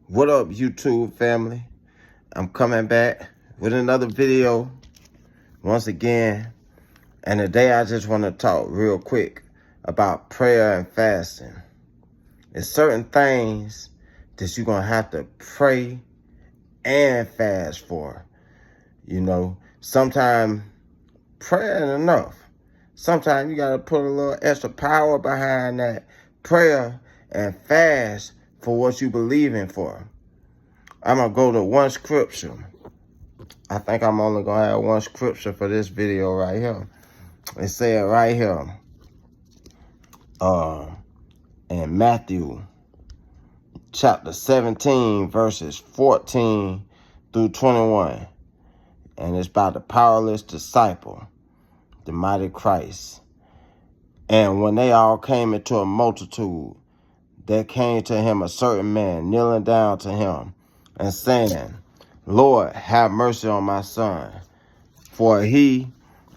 What up, YouTube family? I'm coming back with another video once again. And today I just want to talk real quick about prayer and fasting. There's certain things that you're going to have to pray and fast for. You know, sometimes prayer ain't enough. Sometimes you got to put a little extra power behind that prayer and fast for what you believe in for. I'm going to go to one scripture. I think I'm only going to have one scripture for this video right here. It said right here in Matthew chapter 17, verses 14 through 21. And it's about the powerless disciple, the mighty Christ. And when they all came into a multitude, there came to him a certain man, kneeling down to him and saying, Lord, have mercy on my son, for he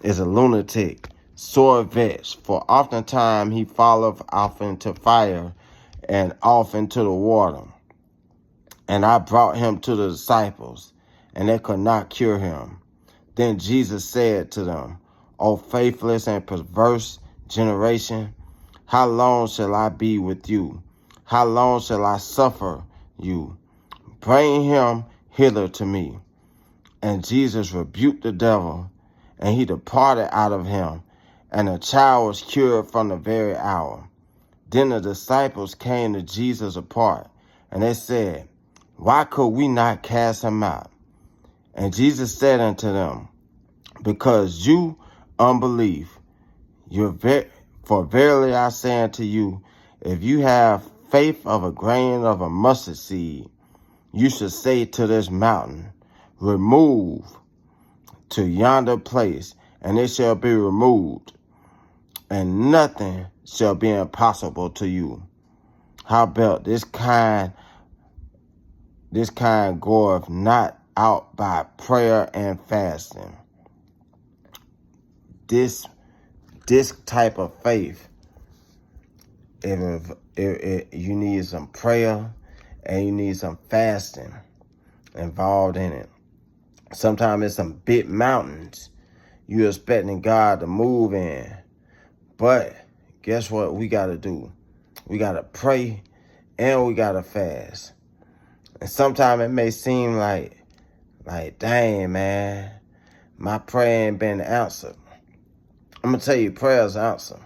is a lunatic, sore vexed, for oftentimes he falleth off into fire and off into the water. And I brought him to the disciples, and they could not cure him. Then Jesus said to them, O faithless and perverse generation, how long shall I be with you? How long shall I suffer you? Bring him hither to me. And Jesus rebuked the devil, and he departed out of him, and the child was cured from the very hour. Then the disciples came to Jesus apart, and they said, Why could we not cast him out? And Jesus said unto them, Because you unbelieve. For verily I say unto you, if you have faith of a grain of a mustard seed, you should say to this mountain, Remove to yonder place, and it shall be removed, and nothing shall be impossible to you. How about this kind goeth not out by prayer and fasting. This type of faith, you need some prayer and you need some fasting involved in it. Sometimes it's some big mountains you're expecting God to move in. But guess what we got to do? We got to pray and we got to fast. And sometimes it may seem like, dang, man, my prayer ain't been answered. I'm going to tell you, prayer's answered.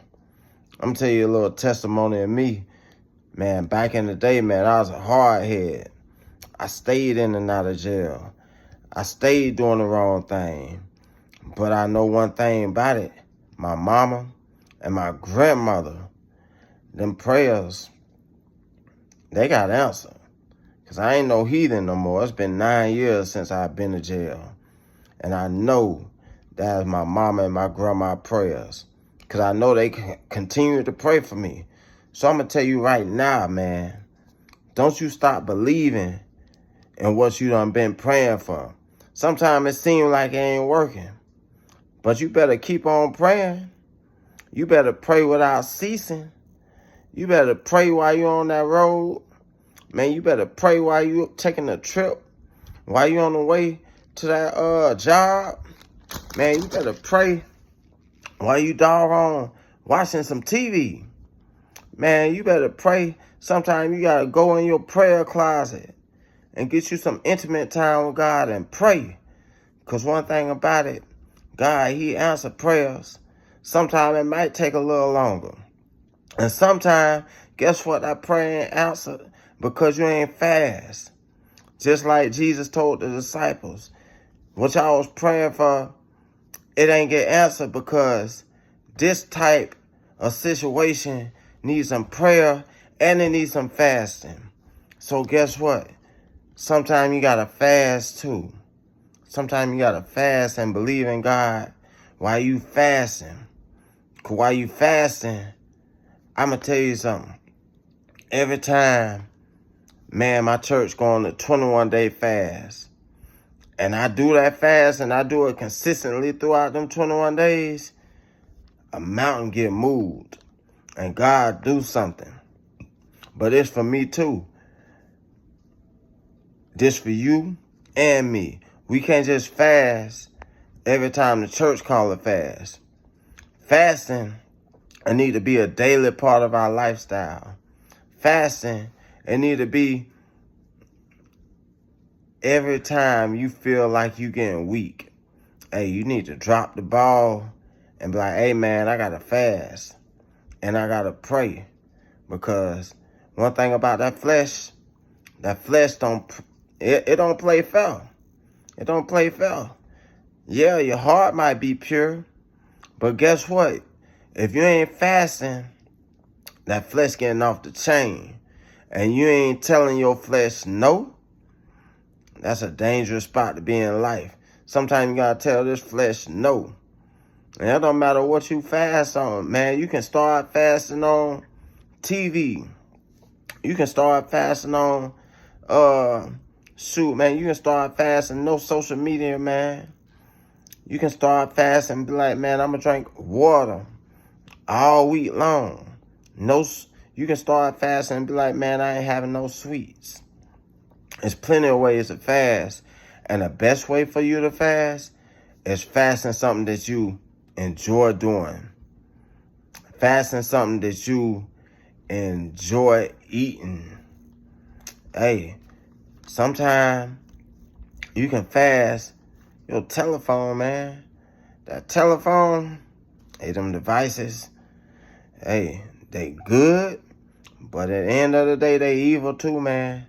I'm going to tell you a little testimony of me. Man, back in the day, man, I was a hardhead. I stayed in and out of jail. I stayed doing the wrong thing. But I know one thing about it. My mama and my grandmother, them prayers, they got answered. Because I ain't no heathen no more. It's been 9 years since I've been to jail. And I know that's my mama and my grandma prayers. Because I know they continue to pray for me. So I'm going to tell you right now, man, don't you stop believing in what you done been praying for. Sometimes it seems like it ain't working. But you better keep on praying. You better pray without ceasing. You better pray while you're on that road. Man, you better pray while you taking a trip. While you on the way to that job. Man, you better pray while you doggone watching some TV. Man, you better pray. Sometimes you got to go in your prayer closet and get you some intimate time with God and pray. Because one thing about it, God, he answers prayers. Sometimes it might take a little longer. And sometimes, guess what? That prayer ain't answered because you ain't fast. Just like Jesus told the disciples, what y'all was praying for, it ain't get answered because this type of situation needs some prayer and it needs some fasting. So guess what? Sometimes you got to fast too. Sometimes you got to fast and believe in God while you fasting. Because while you fasting, I'm going to tell you something. Every time, man, my church go on a 21-day fast. And I do that fast and I do it consistently throughout them 21 days. A mountain get moved. And God do something. But it's for me too. This for you and me. We can't just fast every time the church call it fast. Fasting, it need to be a daily part of our lifestyle. Fasting, it need to be every time you feel like you getting weak. Hey, you need to drop the ball and be like, hey man, I gotta fast and I gotta pray. Because one thing about that flesh don't play fair. It don't play fair. Yeah, your heart might be pure, but guess what? If you ain't fasting, that flesh getting off the chain, and you ain't telling your flesh no, that's a dangerous spot to be in life. Sometimes you gotta tell this flesh no. And it don't matter what you fast on, man. You can start fasting on TV. You can start fasting on, man. You can start fasting, no social media, man. You can start fasting and be like, man, I'm going to drink water all week long. You can start fasting and be like, man, I ain't having no sweets. There's plenty of ways to fast. And the best way for you to fast is fasting something that you enjoy doing. Fasting something that you enjoy eating. Hey, sometimes you can fast your telephone, man. That telephone, hey, them devices, hey, they good, but at the end of the day, they evil too, man.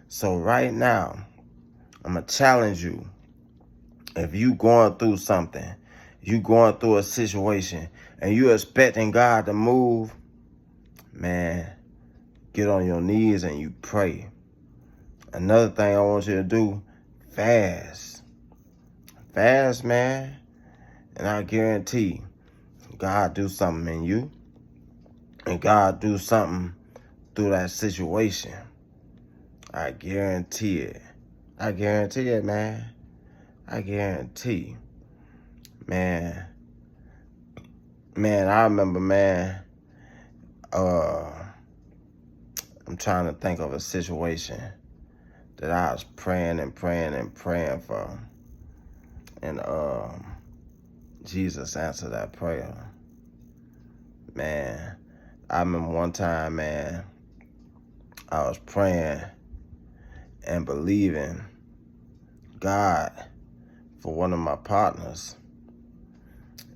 So right now, I'm going to challenge you. If you going through something, you going through a situation, and you expecting God to move, man, get on your knees and you pray. Another thing I want you to do, fast. Fast, man. And I guarantee God do something in you. And God do something through that situation. I guarantee it. I guarantee it, man. I guarantee. Man, I remember, man, I'm trying to think of a situation that I was praying and praying and praying for. And Jesus answered that prayer. Man, I remember one time, man, I was praying and believing God for one of my partners.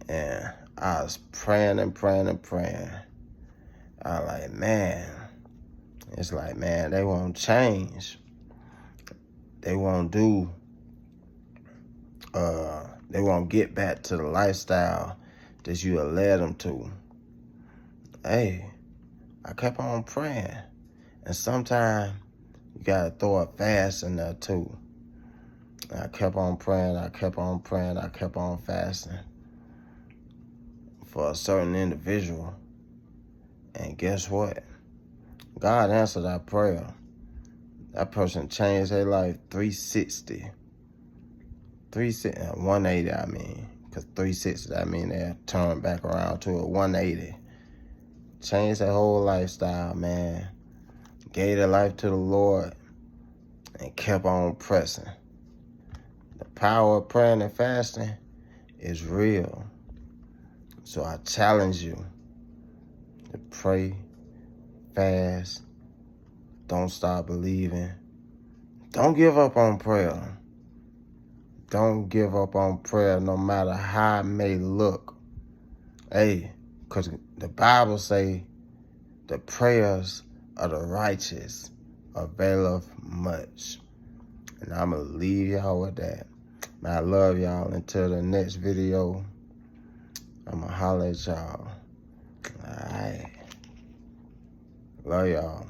And I was praying and praying and praying. I was like, man, it's like, man, they won't change. They won't they won't get back to the lifestyle that you have led them to. Hey, I kept on praying. And sometimes you gotta throw a fast in there too. And I kept on praying, I kept on praying, I kept on fasting for a certain individual. And guess what? God answered that prayer. That person changed their life 360. 180, I mean. Because 360, I mean they turned back around to a 180. Changed their whole lifestyle, man. Gave their life to the Lord and kept on pressing. The power of praying and fasting is real. So I challenge you to pray, fast, don't stop believing. Don't give up on prayer. Don't give up on prayer no matter how it may look. Hey, because the Bible say the prayers of the righteous availeth much. And I'm going to leave y'all with that. Man, I love y'all. Until the next video, I'm going to holler at y'all. All right. Love y'all.